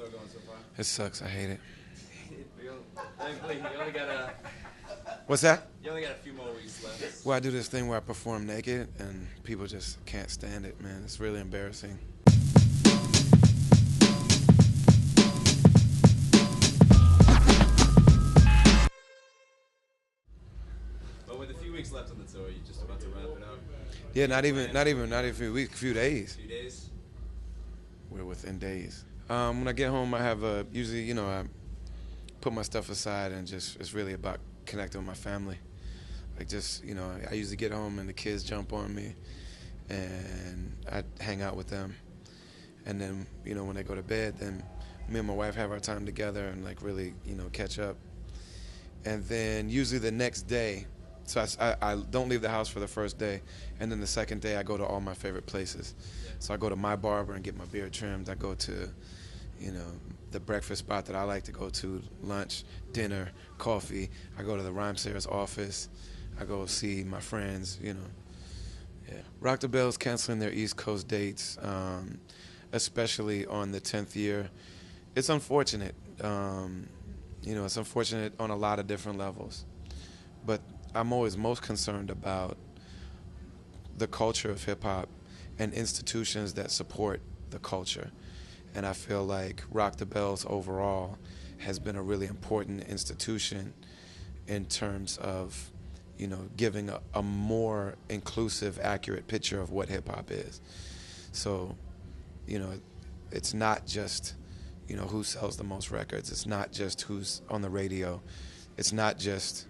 tour going so far? It sucks. I hate it. Thankfully, you only got What's that? a few more weeks left. Well, I do this thing where I perform naked, and people just can't stand it, man. It's really embarrassing. But with a few weeks left on the tour, you're just about to wrap it up. Yeah, not even a few weeks, a few days. A few days. We're within days. When I get home, I have usually, I put my stuff aside and it's really about connecting with my family. Like I usually get home and the kids jump on me and I hang out with them. And then, when they go to bed, then me and my wife have our time together and like really, catch up. And then usually the next day, so I don't leave the house for the first day, and then the second day I go to all my favorite places. So I go to my barber and get my beard trimmed. I go to, the breakfast spot that I like to go to, lunch, dinner, coffee. I go to the rhymesayer's office. I go see my friends, Yeah. Rock the Bells canceling their East Coast dates, especially on the 10th year. It's unfortunate. It's unfortunate on a lot of different levels. But I'm always most concerned about the culture of hip-hop and institutions that support the culture. And I feel like Rock the Bells overall has been a really important institution in terms of, giving a more inclusive, accurate picture of what hip-hop is. So, it's not just, who sells the most records. It's not just who's on the radio. It's not just,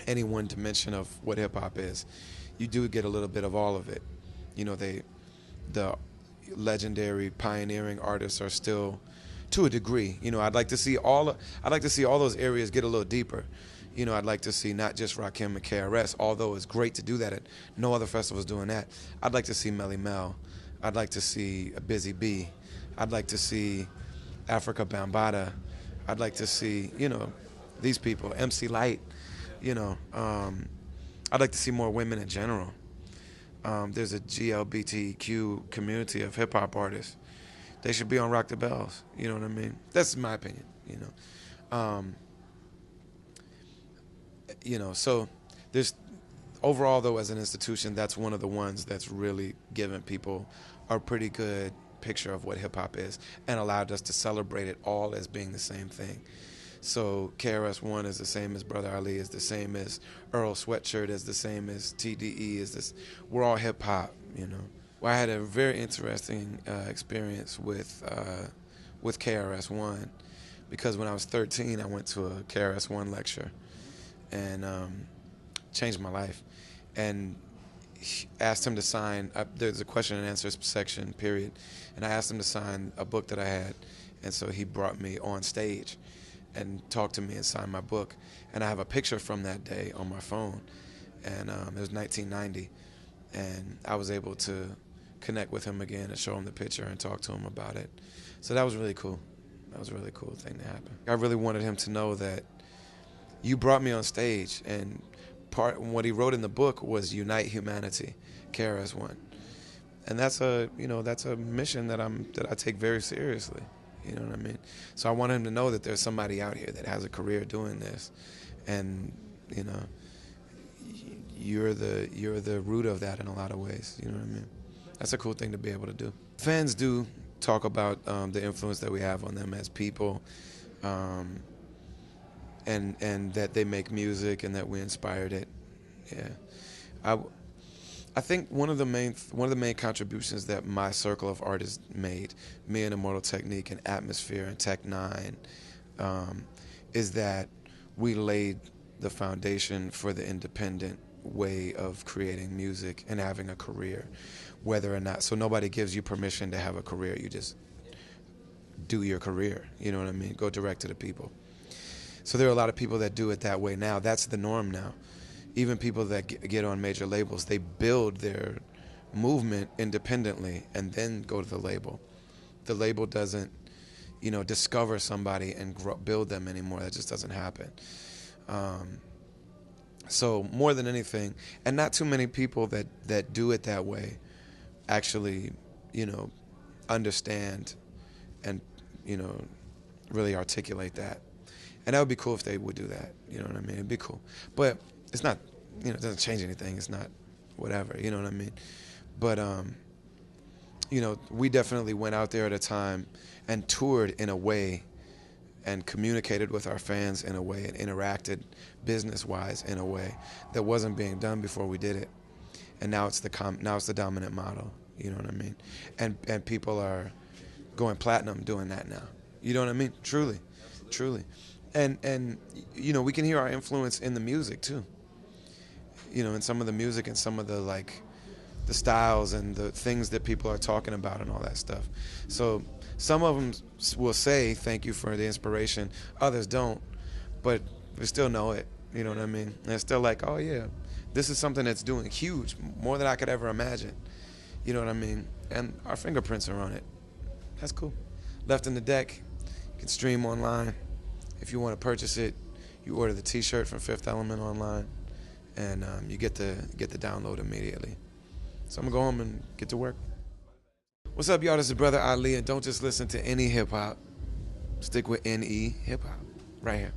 any one dimension of what hip-hop is. You do get a little bit of all of it. The legendary pioneering artists are still, to a degree, I'd like to see all those areas get a little deeper. I'd like to see not just Rakim and KRS, although it's great to do that. No other festival's doing that. I'd like to see Melly Mel. I'd like to see Busy B. I'd like to see Africa Bambaataa. I'd like to see, these people, MC Light. I'd like to see more women in general. There's a GLBTQ community of hip-hop artists. They should be on Rock the Bells. You know what I mean? That's my opinion, So there's, overall, though, as an institution, that's one of the ones that's really given people a pretty good picture of what hip-hop is and allowed us to celebrate it all as being the same thing. So KRS-One is the same as Brother Ali, is the same as Earl Sweatshirt, is the same as TDE, is this. We're all hip-hop, Well, I had a very interesting experience with KRS-One because when I was 13, I went to a KRS-One lecture and changed my life. And asked him to sign, there's a question and answer section, period, and I asked him to sign a book that I had, and so he brought me on stage and talked to me and signed my book. And I have a picture from that day on my phone, and it was 1990, and I was able to connect with him again and show him the picture and talk to him about it. So that was really cool. That was a really cool thing to happen. I really wanted him to know that you brought me on stage, and what he wrote in the book was unite humanity, KRS-One, and that's a mission that I take very seriously. You know what I mean? So I want him to know that there's somebody out here that has a career doing this, and you're the root of that in a lot of ways. You know what I mean? That's a cool thing to be able to do. Fans do talk about the influence that we have on them as people. And that they make music and that we inspired it. Yeah, I think one of the main contributions that my circle of artists made, me and Immortal Technique and Atmosphere and Tech Nine, is that we laid the foundation for the independent way of creating music and having a career, whether or not. So nobody gives you permission to have a career. You just do your career. You know what I mean? Go direct to the people. So there are a lot of people that do it that way now. That's the norm now. Even people that get on major labels, they build their movement independently and then go to the label. The label doesn't, discover somebody and build them anymore. That just doesn't happen. So more than anything, and not too many people that do it that way actually, understand and you know, really articulate that. And that would be cool if they would do that. You know what I mean? It'd be cool. But it's not, you know, it doesn't change anything. It's not whatever, you know what I mean? But, you know, we definitely went out there at a time and toured in a way and communicated with our fans in a way and interacted business-wise in a way that wasn't being done before we did it. And now it's the dominant model, you know what I mean? And people are going platinum doing that now. You know what I mean? Truly. Truly. And you know, we can hear our influence in the music too. You know, in some of the music and some of the like the styles and the things that people are talking about and all that stuff. So some of them will say thank you for the inspiration, others don't, but we still know it. You know what I mean? And it's still like, oh yeah, this is something that's doing huge, more than I could ever imagine. You know what I mean? And our fingerprints are on it. That's cool. Left in the Deck. You can stream online. If you want to purchase it, you order the T-shirt from Fifth Element online, and you get the download immediately. So I'm gonna go home and get to work. What's up, y'all? This is Brother Ali, and don't just listen to any hip hop. Stick with NE hip hop right here.